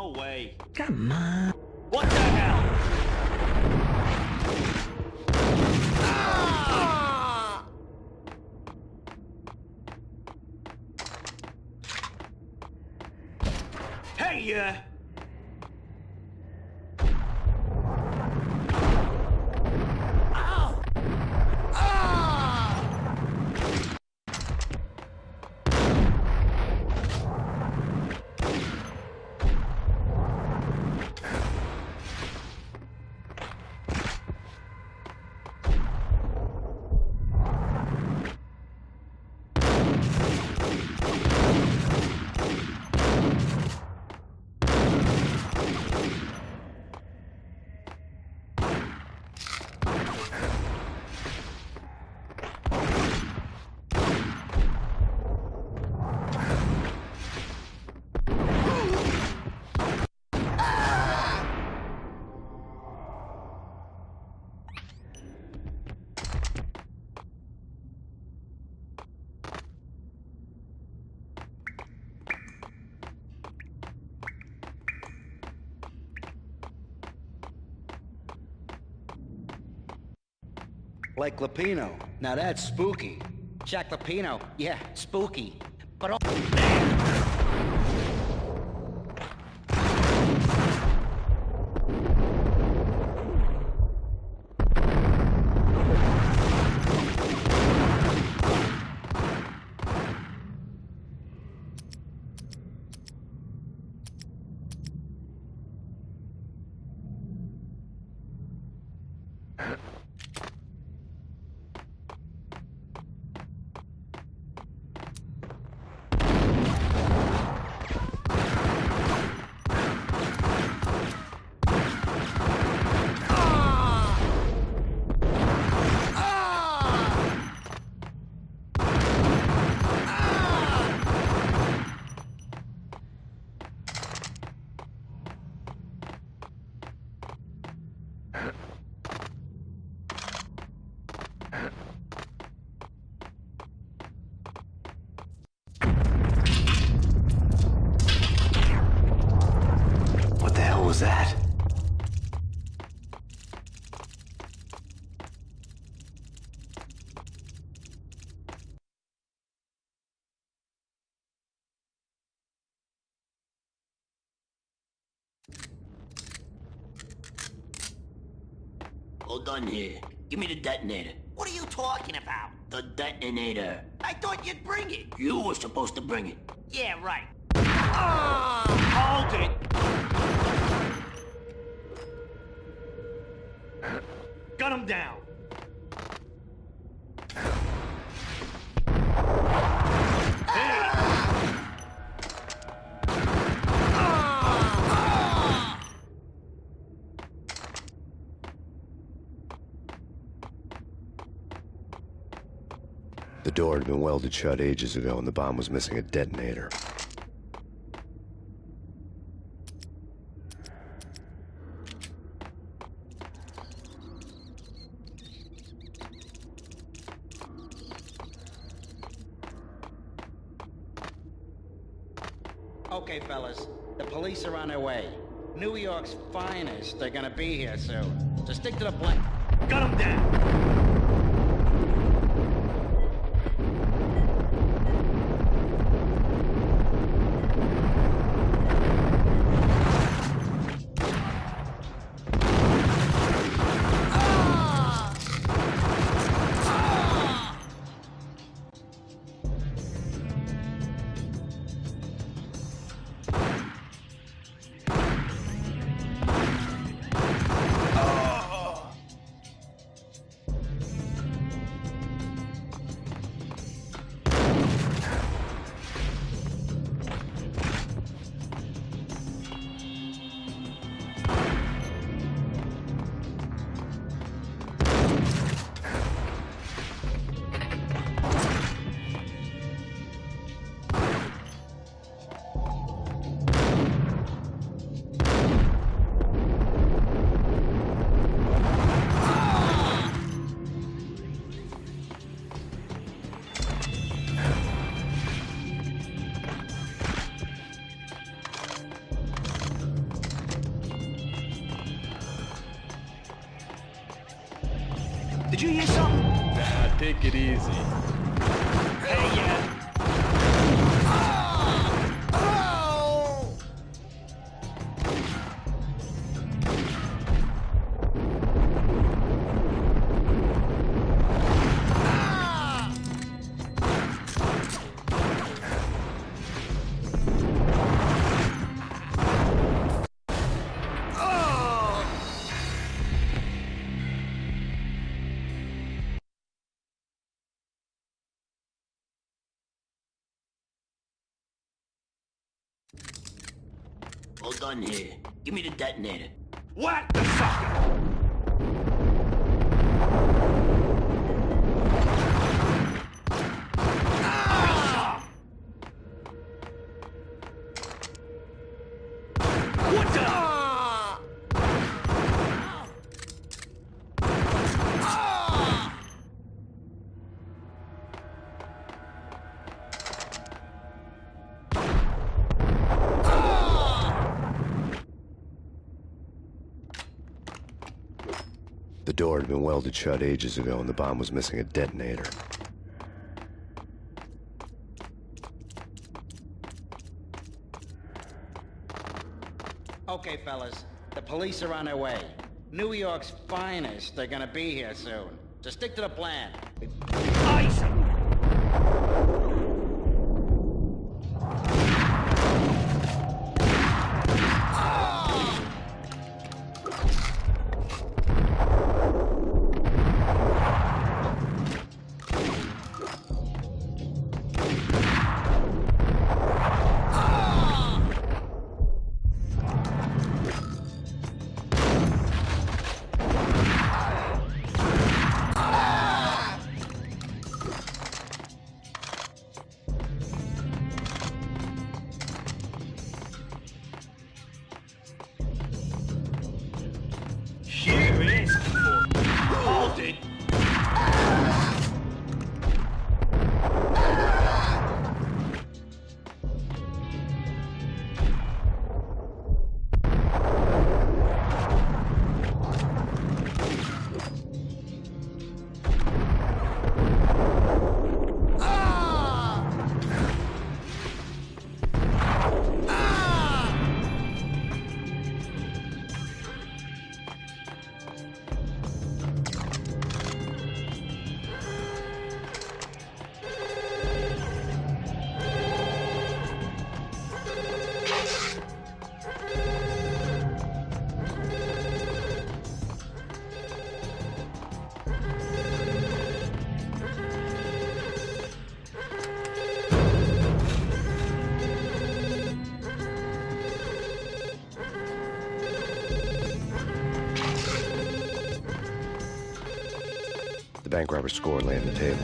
No way. Come on. What the hell? Hey, Like Lapino. Now that's spooky. Jack Lapino. Yeah, spooky. But What the hell was that? Hold on here. Give me the detonator. what are you talking about? The detonator. I thought you'd bring it. You were supposed to bring it. Yeah, right. Hold it. Gun him down. The door had been welded shut ages ago and the bomb was missing a detonator. okay, fellas. The police are on their way. New York's finest are gonna be here soon. So stick to the plan. Gun him down. Did you hear something? Nah, take it easy. Hey, yeah. All done here. Give me the detonator. What the fuck? What the? The door had been welded shut ages ago and the bomb was missing a detonator. Okay, fellas. The police are on their way. New York's finest are gonna be here soon. So stick to the plan. Ice! Here it is. Hold it. The bank robber's score lay on the table.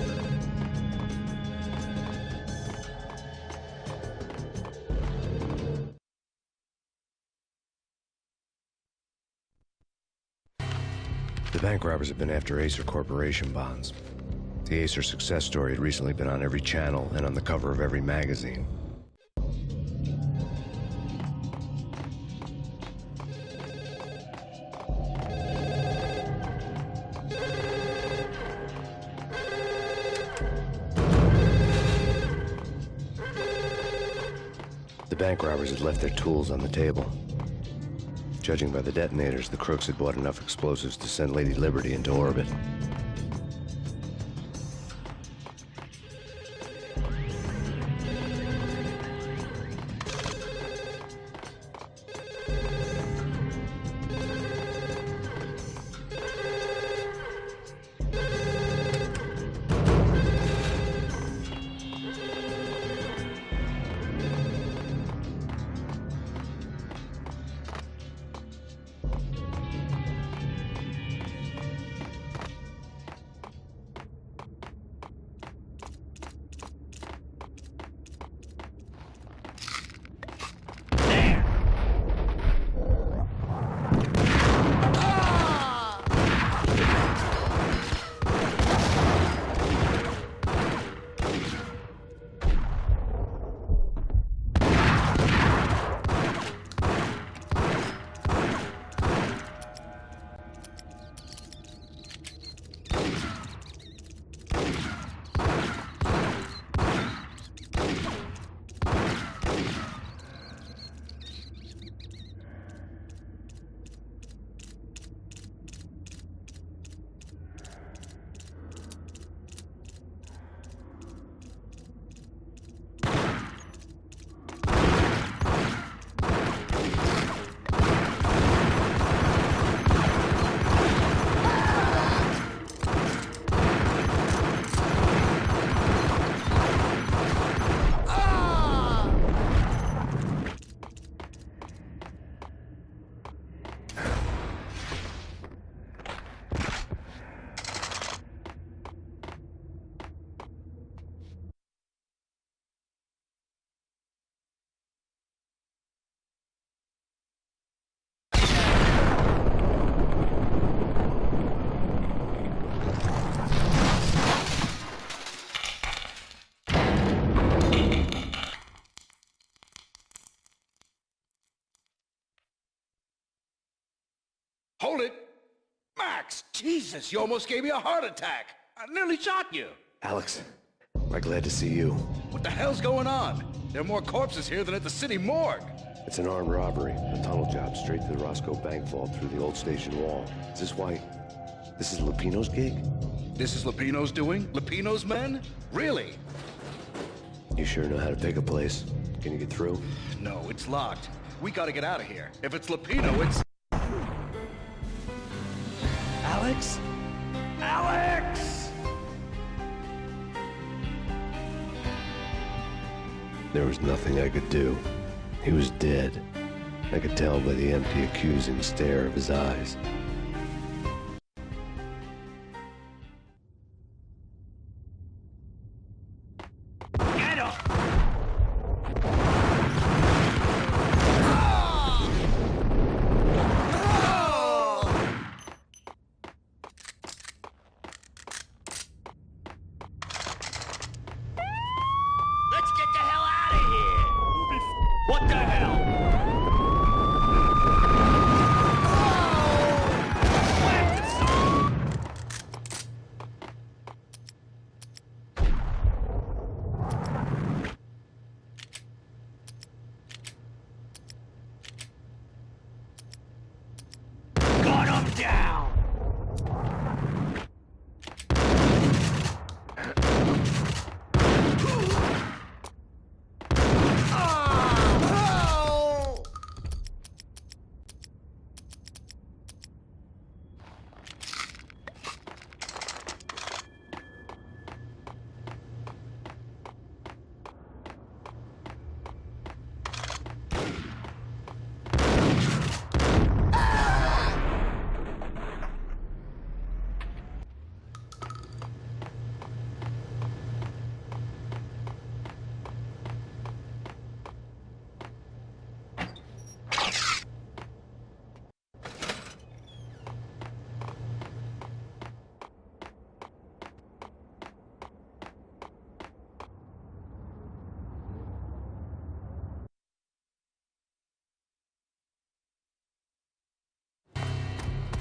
The bank robbers have been after Acer Corporation bonds. The Acer success story had recently been on every channel and on the cover of every magazine. The bank robbers had left their tools on the table. Judging by the detonators, the crooks had bought enough explosives to send Lady Liberty into orbit. Alex! Jesus, you almost gave me a heart attack! I nearly shot you! Alex, am I glad to see you? What the hell's going on? There are more corpses here than at the city morgue! It's an armed robbery, a tunnel job straight to the Roscoe Bank vault through the old station wall. Is this why... this is Lupino's gig? This is Lupino's doing? Lupino's men? Really? You sure know how to pick a place? Can you get through? No, it's locked. We gotta get out of here. If it's Lupino, it's... Alex? Alex! There was nothing I could do. He was dead. I could tell by the empty, accusing stare of his eyes. Get him! Let's get the hell out of here! What the hell? Whack the sucker! Got him down!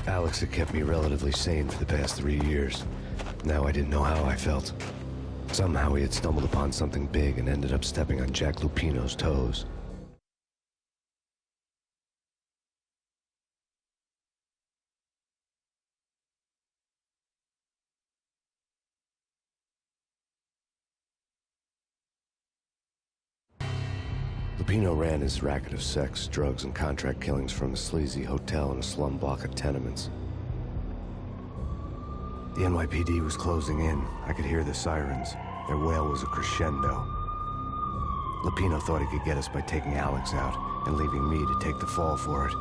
Alex had kept me relatively sane for the past 3 years. Now I didn't know how I felt. Somehow he had stumbled upon something big and ended up stepping on Jack Lupino's toes. Lupino ran his racket of sex, drugs, and contract killings from a sleazy hotel in a slum block of tenements. The NYPD was closing in. I could hear the sirens. Their wail was a crescendo. Lupino thought he could get us by taking Alex out and leaving me to take the fall for it.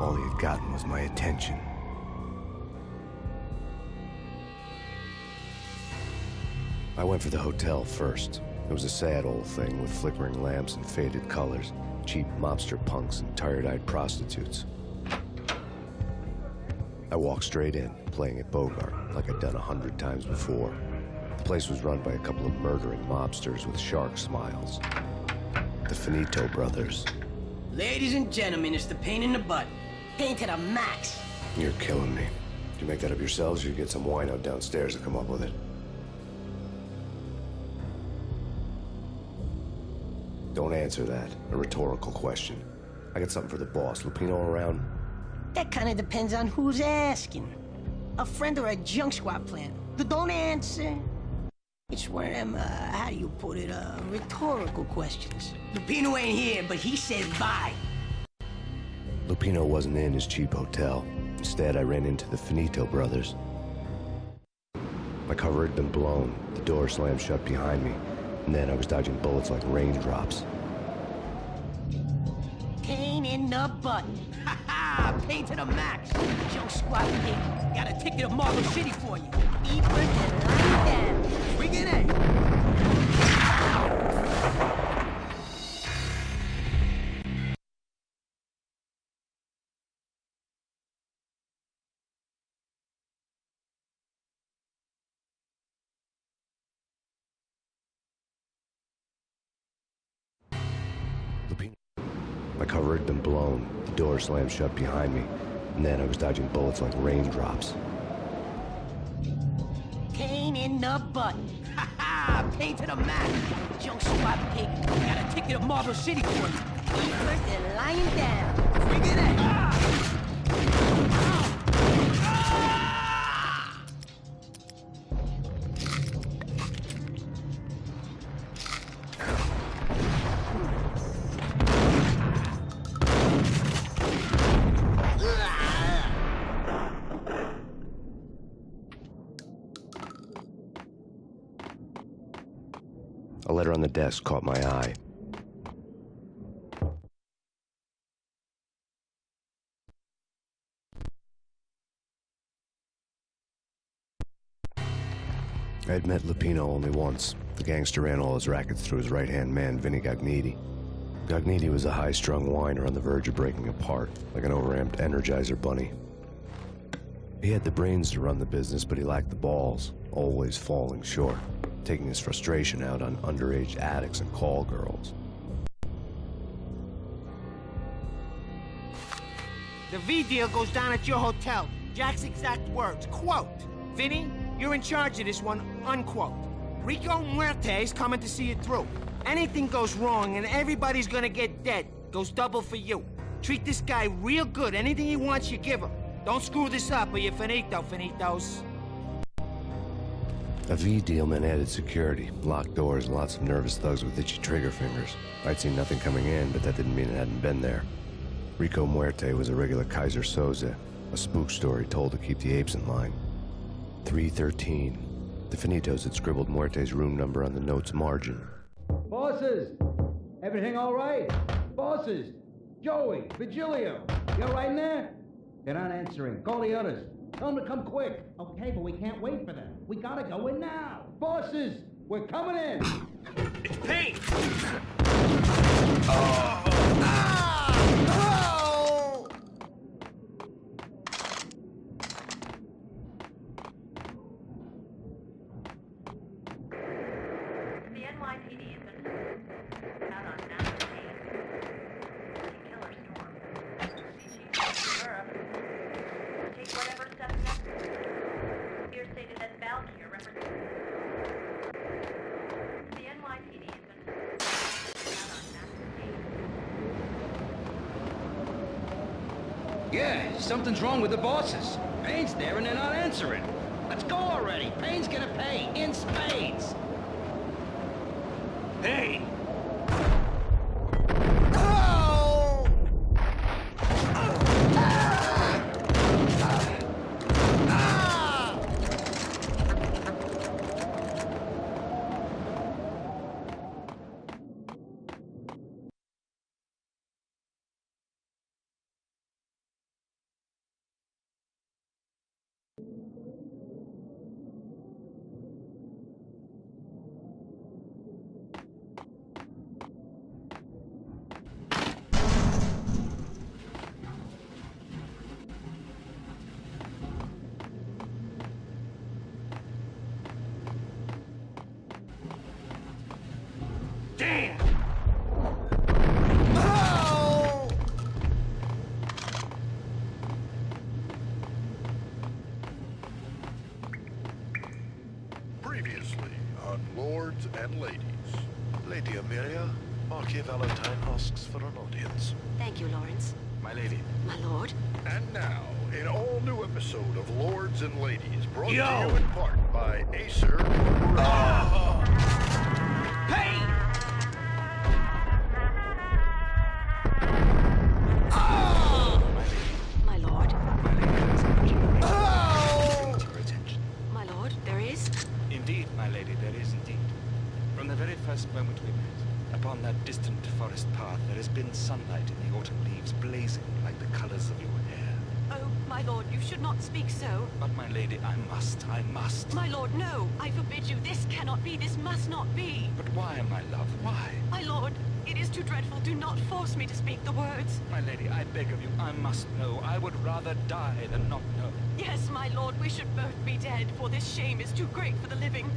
All he had gotten was my attention. I went for the hotel first. It was a sad old thing with flickering lamps and faded colors, cheap mobster punks and tired-eyed prostitutes. I walked straight in, playing at Bogart, like I'd done 100 times before. The place was run by a couple of murdering mobsters with shark smiles. The Finito brothers. Ladies and gentlemen, it's the Payne in the butt. Payne to the max. You're killing me. Did you make that up yourselves, or you get some wine out downstairs to come up with it? Don't answer that. A rhetorical question. I got something for the boss. Lupino around? That kind of depends on who's asking. A friend or a junk squad plan. Don't answer. It's one of them, how do you put it, rhetorical questions. Lupino ain't here, but he says bye. Lupino wasn't in his cheap hotel. Instead, I ran into the Finito brothers. My cover had been blown. The door slammed shut behind me. And then I was dodging bullets like raindrops. Pain in the butt. Ha ha! Payne to the max. Junk squad pig. Got a ticket to Marble City for you. Deeper than right down. Bring it in. My cover had been blown. The door slammed shut behind me. And then I was dodging bullets like raindrops. in the butt. Ha ha! Payne to the max. Junk squad pig. Got a ticket to Marble City for you. First and lying down. Figure that. A letter on the desk caught my eye. I had met Lupino only once. The gangster ran all his rackets through his right-hand man, Vinny Gagniti. Gagniti was a high-strung whiner on the verge of breaking apart, like an overamped Energizer bunny. He had the brains to run the business, but he lacked the balls, always falling short, taking his frustration out on underage addicts and call girls. The V deal goes down at your hotel. Jack's exact words, quote, "Vinny, you're in charge of this one," unquote. Rico Muerte's coming to see it through. Anything goes wrong and everybody's gonna get dead. Goes double for you. Treat this guy real good. Anything he wants, you give him. Don't screw this up or you're finito, finitos. A V deal meant added security, locked doors, and lots of nervous thugs with itchy trigger fingers. I'd seen nothing coming in, but that didn't mean it hadn't been there. Rico Muerte was a regular Kaiser Soze, a spook story told to keep the apes in line. 313. The Finitos had scribbled Muerte's room number on the note's margin. Bosses! Everything all right? Bosses! Joey, Vigilio, you all right in there? They're not answering. Call the others. Tell them to come quick. Okay, but we can't wait for them. We gotta go in now. Bosses, we're coming in. It's Payne! The NYPD has been out on massive killer storm. CG Europe. Take whatever steps necessary. Here stated that Valkyrie represents. The NYPD has been out on massive Yeah, something's wrong with the bosses. Payne's there and they're not answering. Let's go already. Payne's gonna pay in spades. Hey! Damn! Previously on Lords and Ladies. Lady Amelia, Marquis Valentine asks for an audience. Thank you, Lawrence. My lady. My lord. And now, an all-new episode of Lords and Ladies, brought to you Yo! in part by Acer. Payne! My lord. Your attention. My lord, there is. Indeed, my lady, there is indeed. From the very first moment we met, upon that distant forest path, there has been sunlight in the autumn leaves blazing like the colors of your hair. Oh, my lord, you should not speak so. But, my lady, I must. My lord, no. I forbid you. This cannot be. This must not be. But why, my love, why? My lord, it is too dreadful. Do not force me to speak the words. My lady, I beg of you, I must know. I would rather die than not know. Yes, my lord, we should both be dead, for this shame is too great for the living.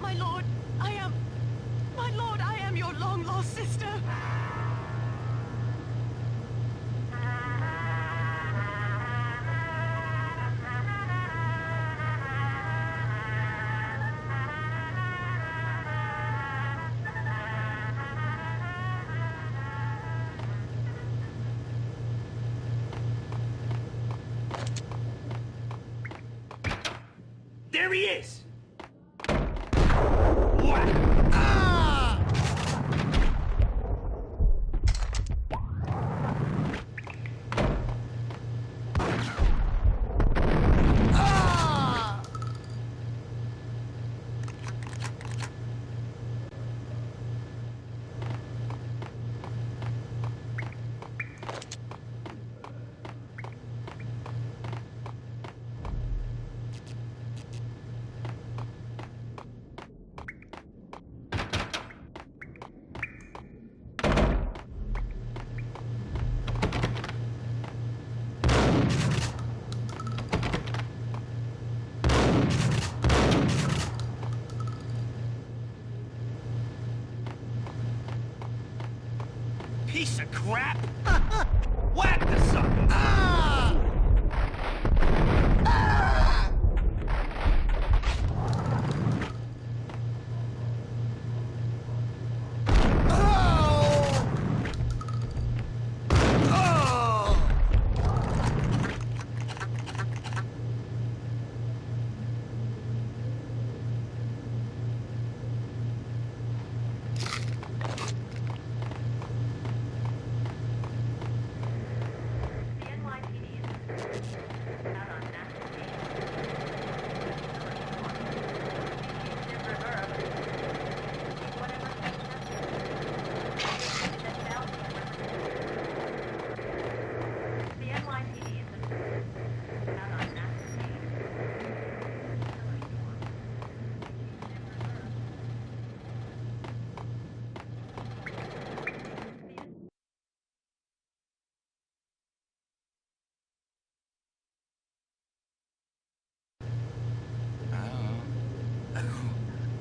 My lord, I am your long-lost sister. There he is! What? Piece of crap! Whack the sucker! The NYPD is out on national The NYPD is out on national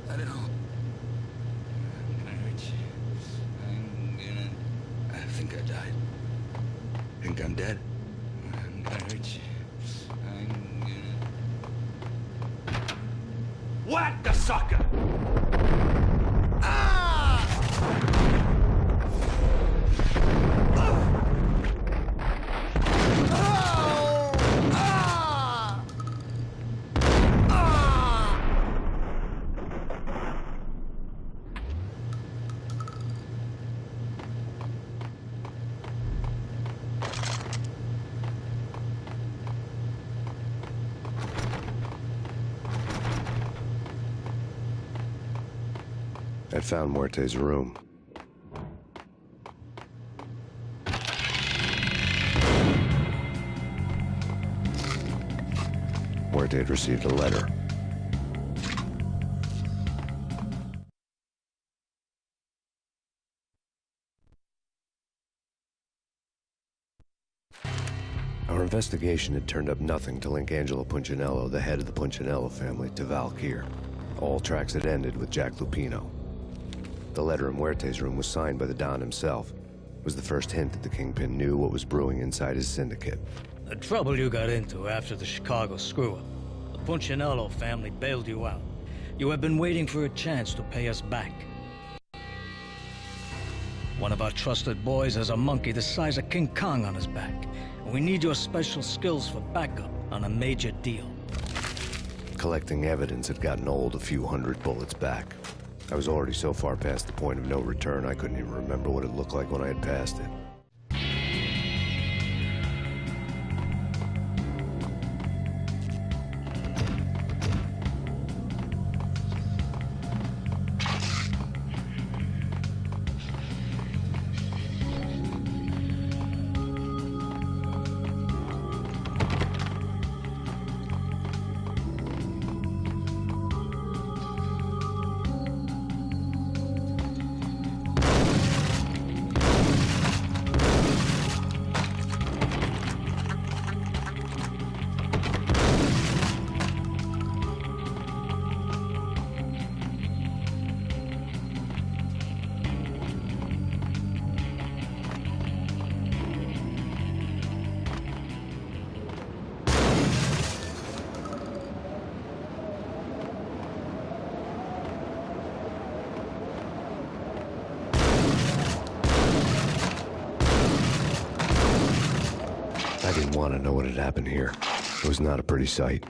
I don't know. I'm gonna hurt you. I think I died. Think I'm dead. I'm gonna hurt you. I'm gonna... Whack the sucker! I found Muerte's room. Muerte had received a letter. Our investigation had turned up nothing to link Angelo Punchinello, the head of the Punchinello family, to Valkyr. All tracks had ended with Jack Lupino. The letter in Muerte's room was signed by the Don himself. It was the first hint that the Kingpin knew what was brewing inside his syndicate. The trouble you got into after the Chicago screw-up. The Punchinello family bailed you out. You have been waiting for a chance to pay us back. One of our trusted boys has a monkey the size of King Kong on his back. And we need your special skills for backup on a major deal. Collecting evidence had gotten old a few hundred bullets back. I was already so far past the point of no return, I couldn't even remember what it looked like when I had passed it. I didn't want to know what had happened here. It was not a pretty sight.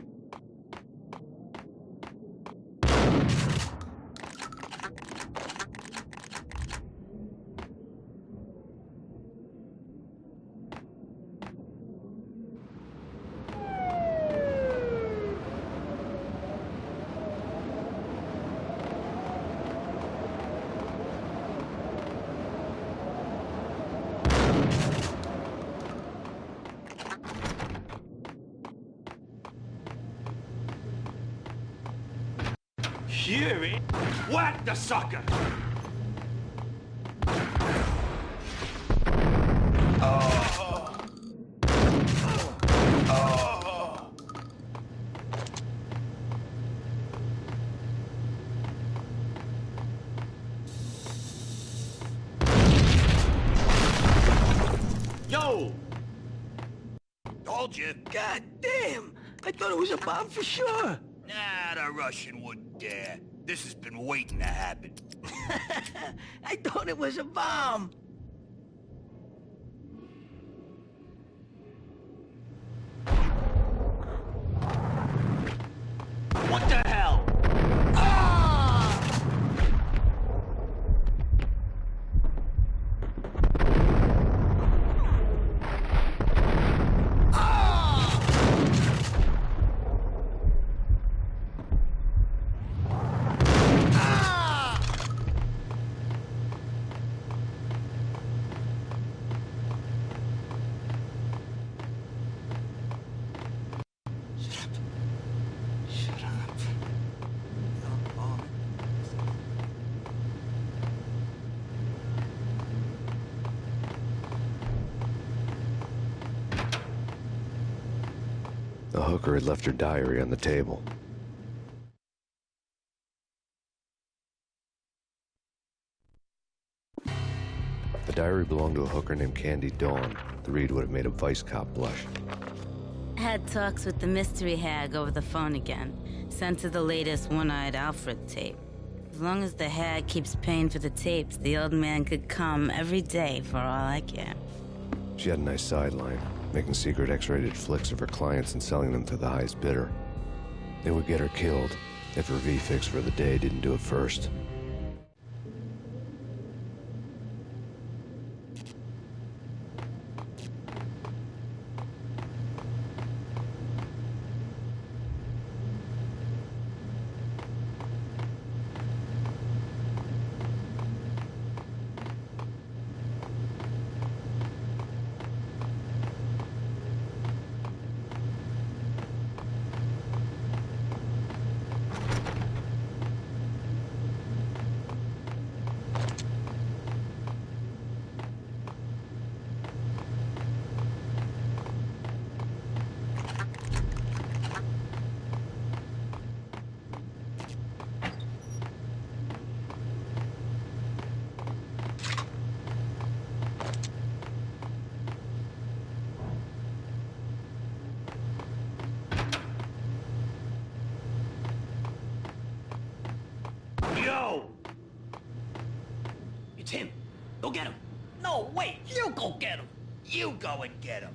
Fury? Whack the sucker! Yo! Told you. God damn! I thought it was a bomb for sure. Nah, the Russian wouldn't dare. This has been waiting to happen. I thought it was a bomb. What the hell? The hooker had left her diary on the table. The diary belonged to a hooker named Candy Dawn. The read would have made a vice cop blush. Had talks with the mystery hag over the phone again. Sent her the latest One-Eyed Alfred tape. As long as the hag keeps paying for the tapes, the old man could come every day for all I care. She had a nice sideline, making secret X-rated flicks of her clients and selling them to the highest bidder. They would get her killed if her V-fix for the day didn't do it first. Yo! It's him. Go get him. No, wait. You go get him. You go and get him.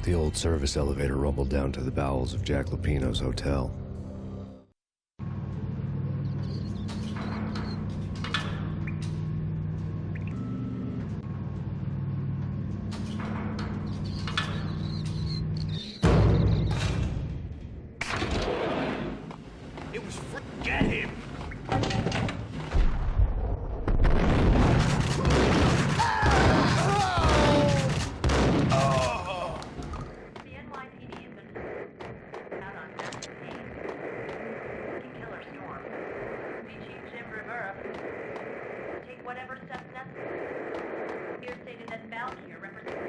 The old service elevator rumbled down to the bowels of Jack Lupino's hotel. It was get him! Take whatever steps necessary. Here stated that Valkyrie represents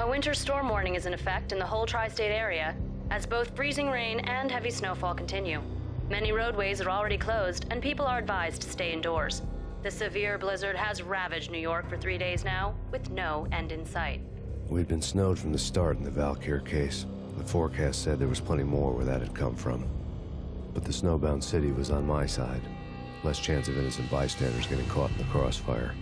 A winter storm warning is in effect in the whole tri-state area, as both freezing rain and heavy snowfall continue. Many roadways are already closed, and people are advised to stay indoors. The severe blizzard has ravaged New York for 3 days now, with no end in sight. We'd been snowed from the start in the Valkyr case. The forecast said there was plenty more where that had come from. But the snowbound city was on my side. Less chance of innocent bystanders getting caught in the crossfire.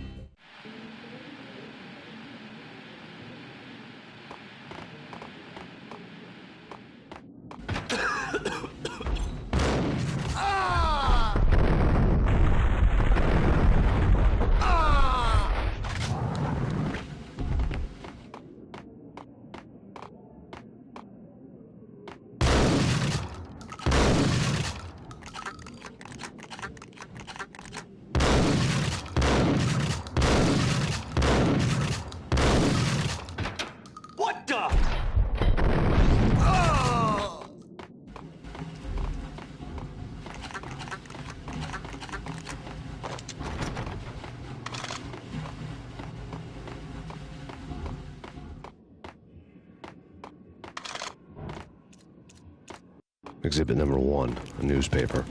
Exhibit number 1, a newspaper.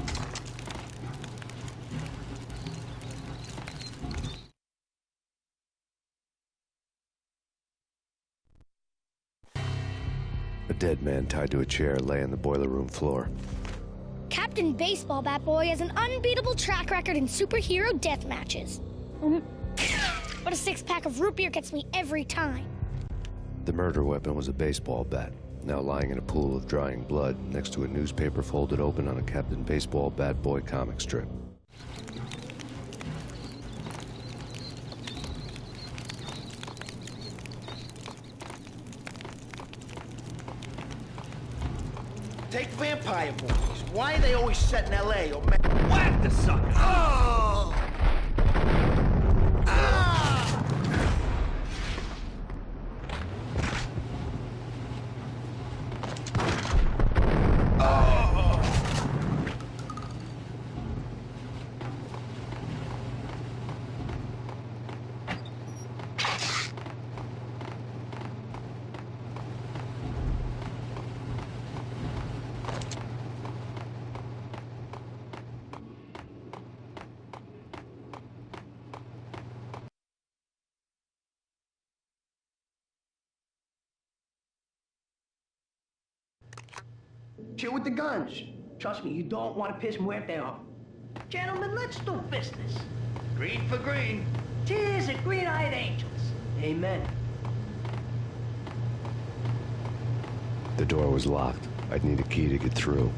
A dead man tied to a chair lay on the boiler room floor. Captain Baseball Bat Boy has an unbeatable track record in superhero death matches. But a 6-pack of root beer gets me every time. The murder weapon was a baseball bat, now lying in a pool of drying blood next to a newspaper folded open on a Captain Baseball Bat Boy comic strip. Take Vampire Boys. Why are they always set in L.A. or whack the sucker? Oh! Chill with the guns. Trust me, you don't want to piss Muerte off. Gentlemen, let's do business. Green for green. Cheers at green-eyed angels. Amen. The door was locked. I'd need a key to get through.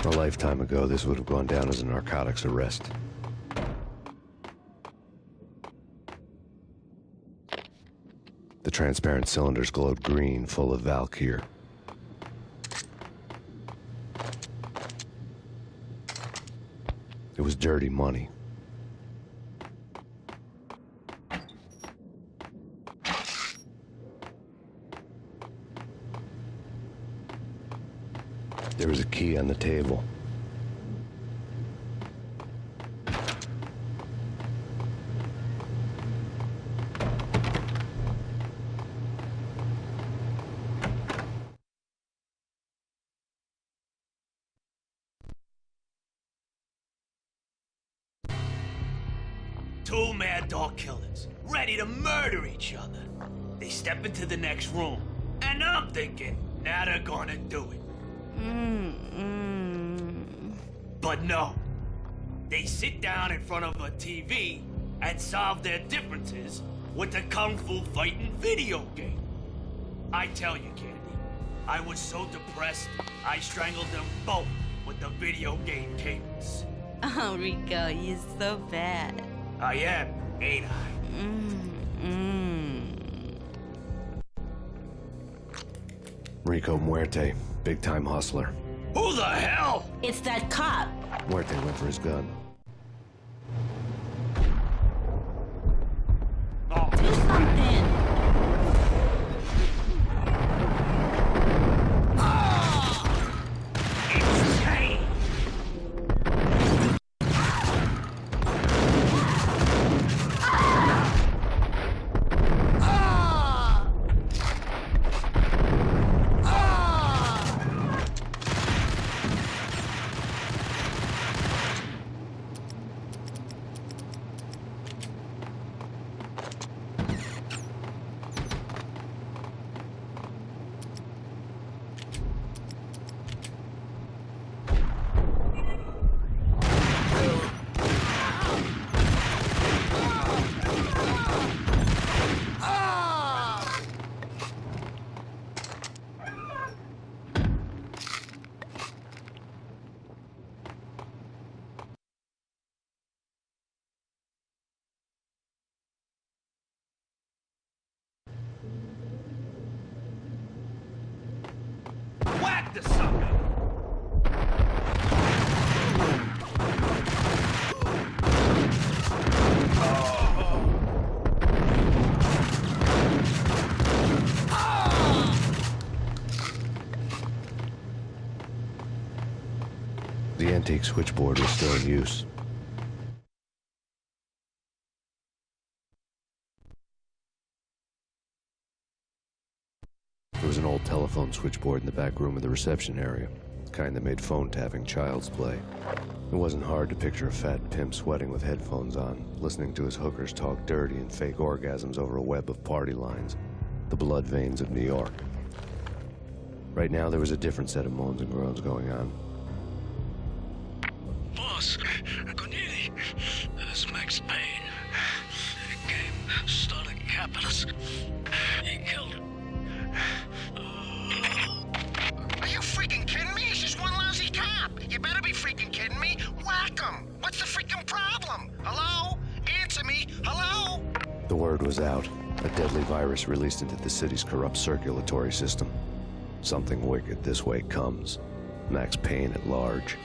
A lifetime ago, this would have gone down as a narcotics arrest. The transparent cylinders glowed green, full of Valkyr. It was dirty money. There was a key on the table. Two mad dog killers, ready to murder each other. They step into the next room, and I'm thinking, now they're gonna do it. But no. They sit down in front of a TV and solve their differences with a kung fu fighting video game. I tell you, Candy, I was so depressed, I strangled them both with the video game cables. Oh, Rico, you're so bad. I am. ain't I? Rico Muerte, big-time hustler. Who the hell? It's that cop. Muerte went for his gun. Do something. It's Payne. Whack the sucker! The antique switchboard was still in use. There was an old telephone switchboard in the back room of the reception area, the kind that made phone tapping child's play. It wasn't hard to picture a fat pimp sweating with headphones on, listening to his hookers talk dirty and fake orgasms over a web of party lines, the blood veins of New York. Right now, there was a different set of moans and groans going on. Boss, good evening. This is Max Payne. He came, started capitalist. He killed him. Are you freaking kidding me? He's just one lousy cop. You better be freaking kidding me. Whack him. What's the freaking problem? Hello? Answer me. Hello? The word was out. A deadly virus released into the city's corrupt circulatory system. Something wicked this way comes. Max Payne at large.